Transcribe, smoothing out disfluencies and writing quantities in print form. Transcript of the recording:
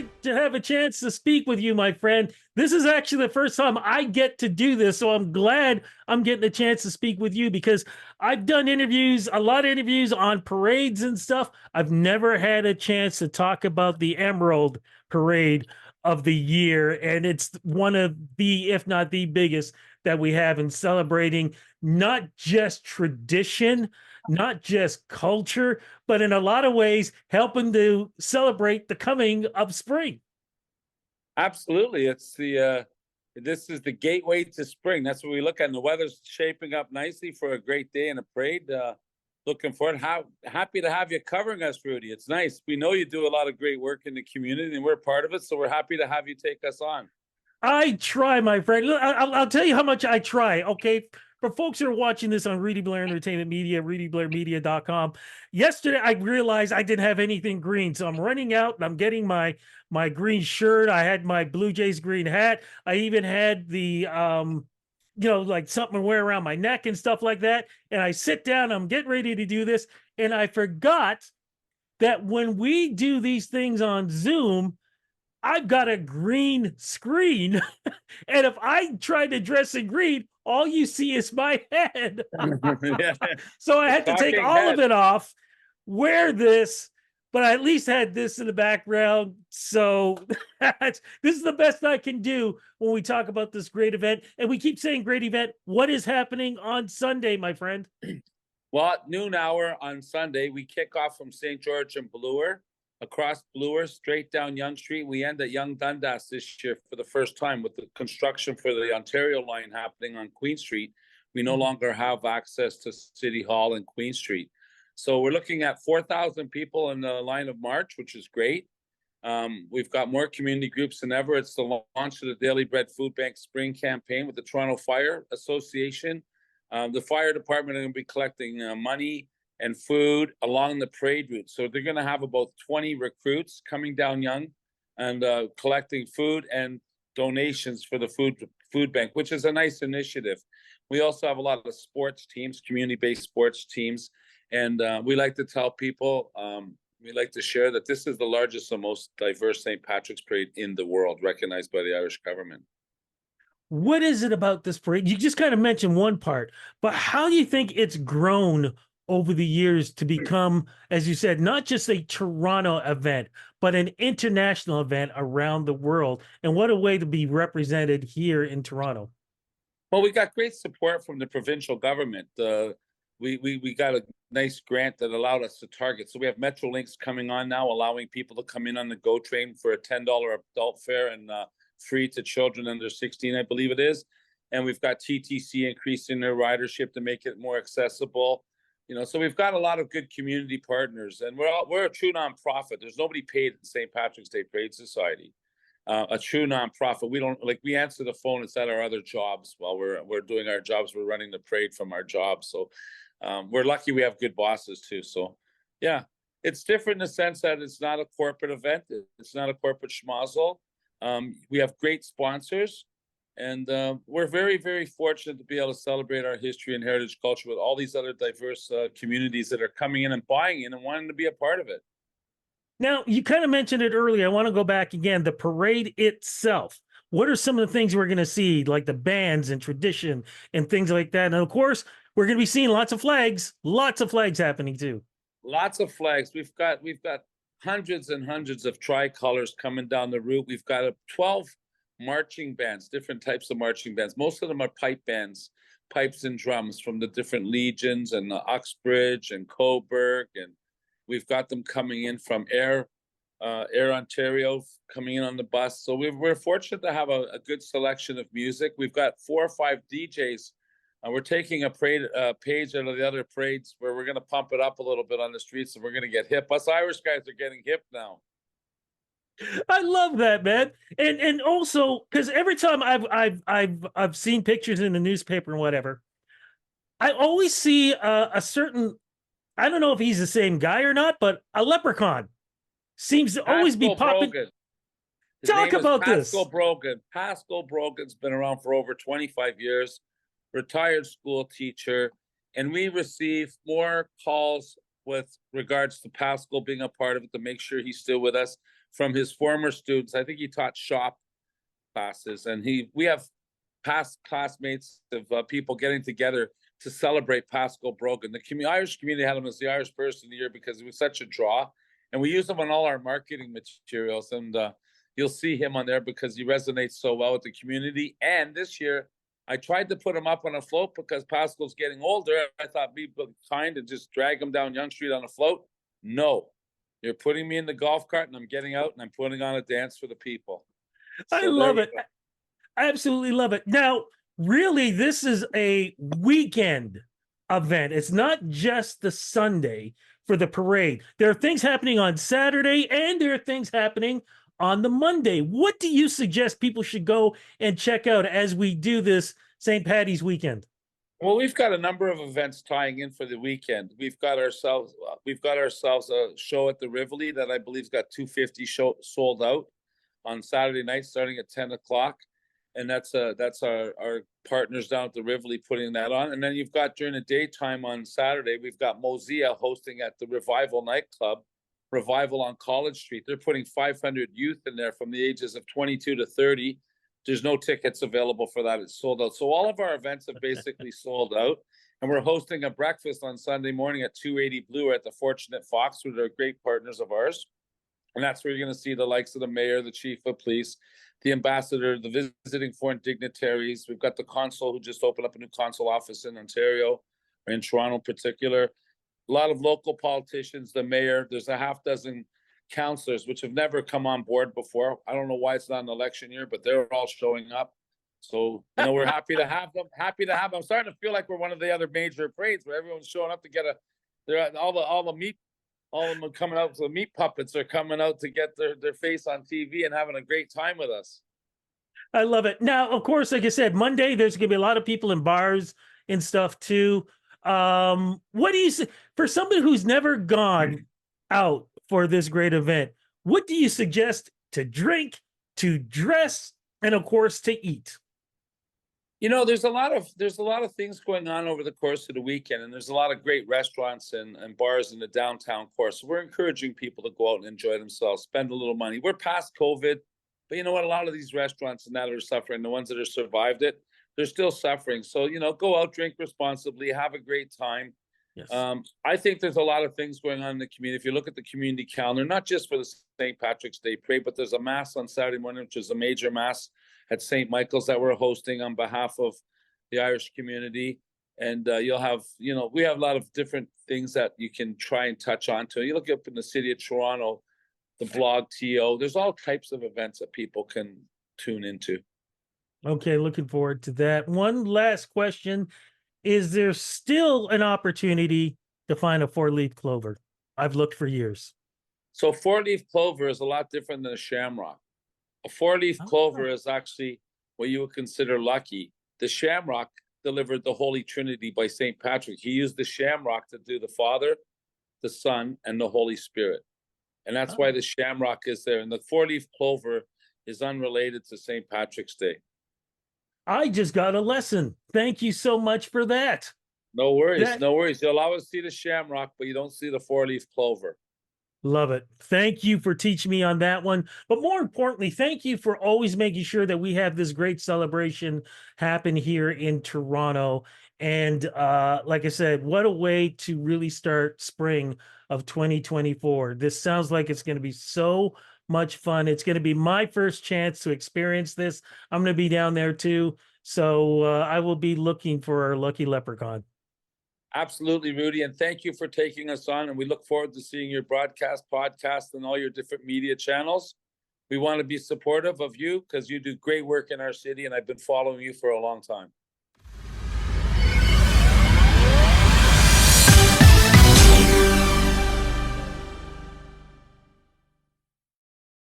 great to have a chance to speak with you, my friend. This is actually the first time I get to do this, so I'm glad I'm getting a chance to speak with you because I've done interviews, a lot of interviews on parades and stuff. I've never had a chance to talk about the Emerald Parade of the year, and it's one of the, if not the biggest, that we have in celebrating not just tradition, not just culture, but in a lot of ways helping to celebrate the coming of spring. Absolutely. It's the this is the gateway to spring. That's what we look at. And the weather's shaping up nicely for a great day and a parade. Looking forward. Happy to have you covering us, Rudy. It's nice. We know you do a lot of great work in the community and we're part of it. So we're happy to have you take us on. I try, my friend. I'll tell you how much I try. Okay. For folks that are watching this on Rudy Blair Entertainment Media, RudyBlairMedia.com, yesterday I realized I didn't have anything green. So I'm running out and I'm getting my green shirt. I had my Blue Jays green hat. I even had the like something to wear around my neck and stuff like that. And I sit down, I'm getting ready to do this, and I forgot that when we do these things on Zoom, I've got a green screen. And if I try to dress in green, all you see is my head. Yeah. So I The had to take talking all head. of it off, wear this, but I at least had this in the background. So this is the best I can do when we talk about this great event. And we keep saying great event. What is happening on Sunday, my friend? Well, at noon hour on Sunday, we kick off from St. George and Bloor, across Bloor, straight down Yonge Street. We end at Yonge Dundas this year for the first time with the construction for the Ontario line happening on Queen Street. We no longer have access to City Hall and Queen Street. So we're looking at 4,000 people in the line of march, which is great. We've got more community groups than ever. It's the launch of the Daily Bread Food Bank Spring Campaign with the Toronto Fire Association. The fire department are going to be collecting money and food along the parade route. So they're going to have about 20 recruits coming down Yonge and collecting food and donations for the food bank, which is a nice initiative. We also have a lot of sports teams, community-based sports teams. And we like to tell people, we like to share that this is the largest and most diverse St. Patrick's Parade in the world, recognized by the Irish government. What is it about this parade? You just kind of mentioned one part, but how do you think it's grown over the years to become, as you said, not just a Toronto event, but an international event around the world? And what a way to be represented here in Toronto. Well, we got great support from the provincial government. We got a nice grant that allowed us to target. So we have Metrolinx coming on now, allowing people to come in on the GO train for a $10 adult fare and free to children under 16, I believe it is. And we've got TTC increasing their ridership to make it more accessible. You know, so we've got a lot of good community partners, and we're a true nonprofit. There's nobody paid in St. Patrick's Day Parade Society. A true nonprofit. We don't we answer the phone. It's at our other jobs while we're doing our jobs. We're running the parade from our jobs. So we're lucky we have good bosses too. So yeah, it's different in the sense that it's not a corporate event. It's not a corporate schmozzle. We have great sponsors, and we're very, very fortunate to be able to celebrate our history and heritage culture with all these other diverse communities that are coming in and buying in and wanting to be a part of it. Now, you kind of mentioned it earlier. I want to go back again. The parade itself. What are some of the things we're going to see, like the bands and tradition and things like that? And of course, we're going to be seeing lots of flags happening too. Lots of flags. We've got hundreds and hundreds of tricolors coming down the route. We've got 12 marching bands, different types of marching bands. Most of them are pipe bands, pipes and drums from the different legions and the Uxbridge and Coburg, and we've got them coming in from Air Ontario, coming in on the bus. So we're fortunate to have a good selection of music. We've got 4 or 5 DJs. We're taking a page out of the other parades where we're going to pump it up a little bit on the streets, and we're going to get hip. Us Irish guys are getting hip now. I love that, man. And also because every time I've seen pictures in the newspaper and whatever, I always see a certain, I don't know if he's the same guy or not, but a leprechaun seems to always be popping. Brogan. Talk about this. Pascal Brogan. Pascal Brogan's been around for over 25 years, retired school teacher, and we receive more calls with regards to Pascal being a part of it to make sure he's still with us. From his former students, I think he taught shop classes, and we have past classmates of people getting together to celebrate Pascal Brogan. The Irish community had him as the Irish Person of the Year because he was such a draw, and we use him on all our marketing materials. And you'll see him on there because he resonates so well with the community. And this year, I tried to put him up on a float because Pascal's getting older. I thought be kind and just drag him down Yonge Street on a float. No, you're putting me in the golf cart, and I'm getting out, and I'm putting on a dance for the people. I love it. I absolutely love it. Now, really, this is a weekend event. It's not just the Sunday for the parade. There are things happening on Saturday, and there are things happening on the Monday. What do you suggest people should go and check out as we do this St. Patty's weekend? Well, we've got a number of events tying in for the weekend. We've got ourselves a show at the Rivoli that I believe's got 250 sold out on Saturday night, starting at 10 o'clock. And that's our partners down at the Rivoli putting that on. And then you've got during the daytime on Saturday, we've got Mosea hosting at the Revival nightclub, Revival on College Street. They're putting 500 youth in there from the ages of 22 to 30. There's no tickets available for that. It's sold out. So all of our events have basically sold out. And we're hosting a breakfast on Sunday morning at 280 Bloor at the Fortunate Fox, who are great partners of ours. And that's where you're going to see the likes of the mayor, the chief of police, the ambassador, the visiting foreign dignitaries. We've got the consul who just opened up a new consul office in Ontario, or in Toronto in particular. A lot of local politicians, the mayor. There's a half dozen councillors, which have never come on board before. I don't know why it's not an election year, but they're all showing up. So, we're happy to have them. I'm starting to feel like we're one of the other major parades where everyone's showing up to get all the meat. All of them are coming out. So the meat puppets are coming out to get their face on TV and having a great time with us. I love it. Now, of course, like I said, Monday, there's going to be a lot of people in bars and stuff too. What do you say for somebody who's never gone out for this great event? What do you suggest to drink, to dress, and of course, to eat? There's a lot of things going on over the course of the weekend, and there's a lot of great restaurants and bars in the downtown core. So we're encouraging people to go out and enjoy themselves, spend a little money. We're past COVID, but you know what? A lot of these restaurants and that are suffering. The ones that have survived it, they're still suffering. So, go out, drink responsibly, have a great time. Yes. I think there's a lot of things going on in the community. If you look at the community calendar, not just for the St. Patrick's Day parade, but there's a mass on Saturday morning, which is a major mass at St. Michael's that we're hosting on behalf of the Irish community. And you'll have, we have a lot of different things that you can try and touch on to. You look up in the city of Toronto, the blog TO, there's all types of events that people can tune into. Okay, looking forward to that. One last question. Is there still an opportunity to find a four-leaf clover? I've looked for years. So four-leaf clover is a lot different than a shamrock. A four-leaf clover is actually what you would consider lucky. The shamrock delivered the Holy Trinity by St. Patrick. He used the shamrock to do the Father, the Son, and the Holy Spirit. And that's why the shamrock is there. And the four-leaf clover is unrelated to St. Patrick's Day. I just got a lesson. Thank you so much for that. No worries. No worries. You'll always see the shamrock, but you don't see the four-leaf clover. Love it. Thank you for teaching me on that one. But more importantly, thank you for always making sure that we have this great celebration happen here in Toronto. And like I said, what a way to really start spring of 2024. This sounds like it's going to be so much fun. It's going to be my first chance to experience this. I'm going to be down there too. So I will be looking for our lucky leprechaun. Absolutely, Rudy. And thank you for taking us on. And we look forward to seeing your broadcast, podcast, and all your different media channels. We want to be supportive of you because you do great work in our city. And I've been following you for a long time.